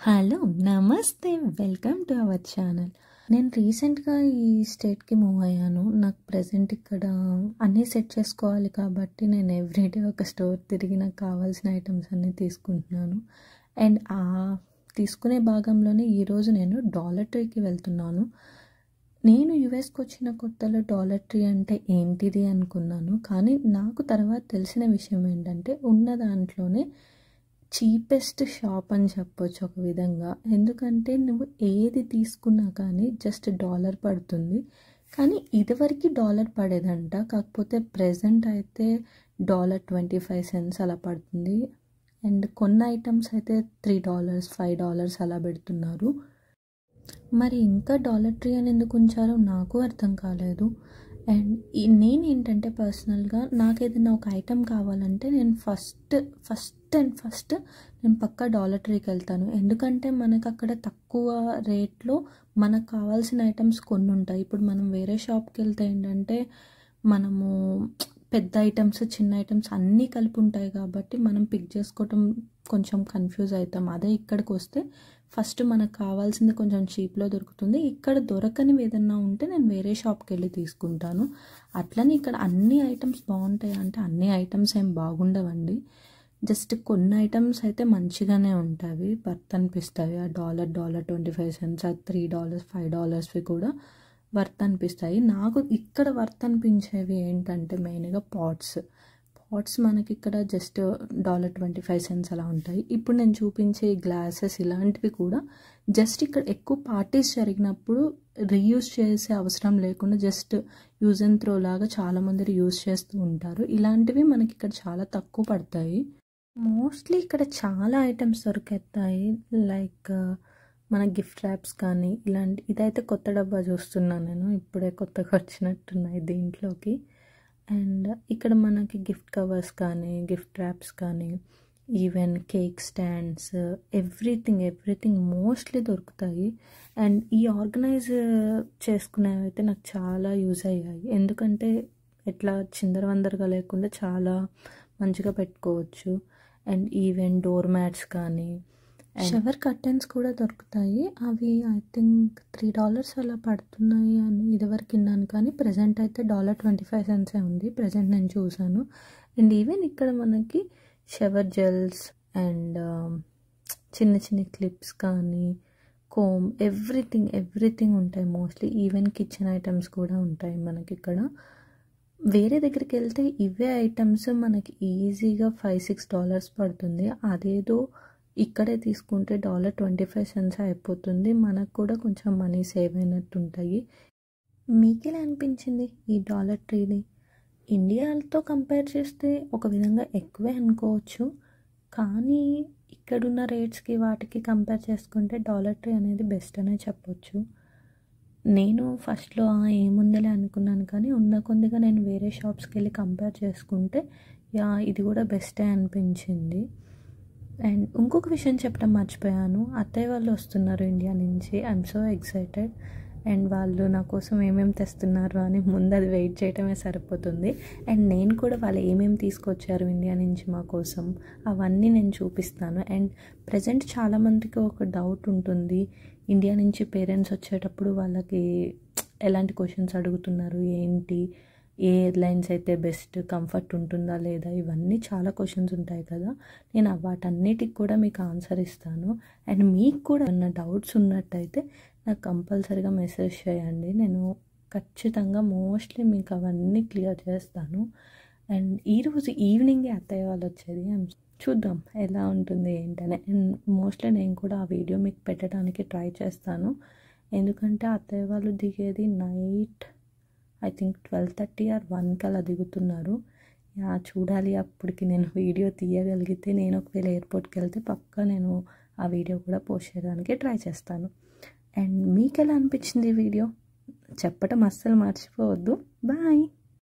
Hello నమస్తే welcome to our channel. నేను రీసెంట్గా ఈ స్టేట్కి మూవ్ అయ్యాను. నాకు ప్రజెంట్ ఇక్కడ అన్నీ సెట్ చేసుకోవాలి కాబట్టి నేను ఎవ్రీడే ఒక స్టోర్ తిరిగి నాకు కావాల్సిన ఐటమ్స్ అన్నీ తీసుకుంటున్నాను. అండ్ ఆ తీసుకునే భాగంలోనే ఈరోజు నేను డాలర్ ట్రీకి వెళ్తున్నాను. నేను యుఎస్కి వచ్చిన కొత్తలో డాలర్ ట్రీ అంటే ఏంటిది అనుకున్నాను, కానీ నాకు తర్వాత తెలిసిన విషయం ఏంటంటే ఉన్న దాంట్లోనే చీపెస్ట్ షాప్ అని చెప్పొచ్చు ఒక విధంగా. ఎందుకంటే నువ్వు ఏది తీసుకున్నా కానీ జస్ట్ డాలర్ పడుతుంది, కానీ ఇదివరకు డాలర్ పడేదంట. కాకపోతే ప్రెజెంట్ అయితే $25 అలా పడుతుంది. అండ్ కొన్ని ఐటమ్స్ అయితే $3 $5 అలా పెడుతున్నారు. మరి ఇంకా డాలర్ ట్రీ అని ఎందుకు ఉంచారో నాకు అర్థం కాలేదు. అండ్ నేనేంటంటే పర్సనల్గా నాకు ఏదైనా ఒక ఐటెం కావాలంటే నేను ఫస్ట్ నేను పక్కా డాలర్ ట్రీకి వెళ్తాను. ఎందుకంటే మనకు అక్కడ తక్కువ రేట్లో మనకు కావాల్సిన ఐటమ్స్ కొన్ని ఉంటాయి. ఇప్పుడు మనం వేరే షాప్కి వెళ్తే ఏంటంటే మనము పెద్ద ఐటమ్స్ చిన్న ఐటమ్స్ అన్నీ కలిపి ఉంటాయి కాబట్టి మనం పిక్ చేసుకోవటం కొంచెం కన్ఫ్యూజ్ అవుతాం. అదే ఇక్కడికి వస్తే ఫస్ట్ మనకు కావాల్సింది కొంచెం చీప్లో దొరుకుతుంది. ఇక్కడ దొరకనివి ఏదన్నా ఉంటే నేను వేరే షాప్కి వెళ్ళి తీసుకుంటాను. అట్లనే ఇక్కడ అన్ని ఐటమ్స్ బాగుంటాయి అంటే అన్ని ఐటమ్స్ ఏం బాగుండవండి. జస్ట్ కొన్ని ఐటమ్స్ అయితే మంచిగానే ఉంటాయి, వర్త్ అనిపిస్తాయి. ఆ $25 ఆ $3 $5 కూడా వర్త్ అనిపిస్తాయి. నాకు ఇక్కడ వర్త్ అనిపించేవి ఏంటంటే మెయిన్గా పాట్స్ మనకి ఇక్కడ జస్ట్ $25 అలా ఉంటాయి. ఇప్పుడు నేను చూపించే గ్లాసెస్ ఇలాంటివి కూడా జస్ట్ ఇక్కడ ఎక్కువ పార్టీస్ జరిగినప్పుడు రీయూజ్ చేసే అవసరం లేకుండా జస్ట్ యూజ్ అండ్ త్రో లాగా చాలామంది యూజ్ చేస్తూ ఉంటారు. ఇలాంటివి మనకి ఇక్కడ చాలా తక్కువ పడతాయి. మోస్ట్లీ ఇక్కడ చాలా ఐటమ్స్ దొరికేస్తాయి. లైక్ మన గిఫ్ట్ ర్యాప్స్ కానీ ఇలాంటి. ఇదైతే కొత్త డబ్బా చూస్తున్నాను నేను, ఇప్పుడే కొత్తగా వచ్చినట్టున్నాయి దీంట్లోకి. అండ్ ఇక్కడ మనకి గిఫ్ట్ కవర్స్ కానీ గిఫ్ట్ ర్యాప్స్ కానీ even cake stands everything mostly దొరుకుతాయి. అండ్ ఈ ఆర్గనైజ్ చేసుకునేవి అయితే నాకు చాలా యూజ్ అయ్యాయి. ఎందుకంటే ఎట్లా చిందరవందరగా లేకుండా చాలా మంచిగా పెట్టుకోవచ్చు. అండ్ ఈవెన్ డోర్ మ్యాట్స్ కానీ షవర్ కర్టెన్స్ కూడా దొరుకుతాయి. అవి ఐ థింక్ $3 అలా పడుతున్నాయి అని ఇదివరకు విన్నాను, కానీ ప్రజెంట్ అయితే $25 ఉంది ప్రజెంట్ నేను చూసాను. అండ్ ఈవెన్ ఇక్కడ మనకి షవర్ జెల్స్ అండ్ చిన్న క్లిప్స్ కానీ కోమ్ ఎవ్రీథింగ్ ఉంటాయి మోస్ట్లీ. ఈవెన్ కిచెన్ ఐటమ్స్ కూడా ఉంటాయి మనకి ఇక్కడ. వేరే దగ్గరికి వెళ్తే ఇవే ఐటమ్స్ మనకి ఈజీగా $5-6 పడుతుంది. అదేదో ఇక్కడే తీసుకుంటే $25 అయిపోతుంది. మనకు కూడా కొంచెం మనీ సేవ్ అయినట్టు ఉంటాయి. మీకు ఎలా అనిపించింది ఈ డాలర్ ట్రీని? ఇండియాతో కంపేర్ చేస్తే ఒక విధంగా ఎక్కువే అనుకోవచ్చు, కానీ ఇక్కడున్న రేట్స్కి వాటికి కంపేర్ చేసుకుంటే డాలర్ ట్రీ అనేది బెస్ట్ అనే చెప్పొచ్చు. నేను ఫస్ట్లో ఏముందలే అనుకున్నాను, కానీ ఉన్న కొద్దిగా నేను వేరే షాప్స్కి వెళ్ళి కంపేర్ చేసుకుంటే ఇది కూడా బెస్టే అనిపించింది. అండ్ ఇంకొక విషయం చెప్పడం మర్చిపోయాను, అత్తయ్య వాళ్ళు వస్తున్నారు ఇండియా నుంచి. I'm so excited. అండ్ వాళ్ళు నా కోసం ఏమేమి తెస్తున్నారు అని ముందు అది వెయిట్ చేయడమే సరిపోతుంది. అండ్ నేను కూడా వాళ్ళు ఏమేమి తీసుకొచ్చారు ఇండియా నుంచి మా కోసం అవన్నీ నేను చూపిస్తాను. అండ్ ప్రజెంట్ చాలామందికి ఒక డౌట్ ఉంటుంది, ఇండియా నుంచి పేరెంట్స్ వచ్చేటప్పుడు వాళ్ళకి ఎలాంటి క్వశ్చన్స్ అడుగుతున్నారు, ఏంటి ఏ ఎయిర్లైన్స్ అయితే బెస్ట్, కంఫర్ట్ ఉంటుందా లేదా, ఇవన్నీ చాలా క్వశ్చన్స్ ఉంటాయి కదా. నేను వాటన్నిటికి కూడా మీకు ఆన్సర్ ఇస్తాను. అండ్ మీకు కూడా ఏమన్నా డౌట్స్ ఉన్నట్టయితే నాకు కంపల్సరీగా మెసేజ్ చేయండి. నేను ఖచ్చితంగా మోస్ట్లీ మీకు అవన్నీ క్లియర్ చేస్తాను. అండ్ ఈరోజు ఈవినింగే అత్తయ్య వాళ్ళు వచ్చేది. చూద్దాం ఎలా ఉంటుంది ఏంటనే. అండ్ మోస్ట్లీ నేను కూడా ఆ వీడియో మీకు పెట్టడానికి ట్రై చేస్తాను. ఎందుకంటే అత్తయ్య వాళ్ళు దిగేది నైట్ ఐ థింక్ 12:30 or 1 అలా దిగుతున్నారు. చూడాలి అప్పటికి నేను వీడియో తీయగలిగితే. నేను ఒకవేళ ఎయిర్పోర్ట్కి వెళ్తే పక్కా నేను ఆ వీడియో కూడా పోస్ట్ చేయడానికి ట్రై చేస్తాను. అండ్ మీకు ఎలా అనిపించింది ఈ వీడియో చెప్పడం అస్సలు మర్చిపోవద్దు. బాయ్.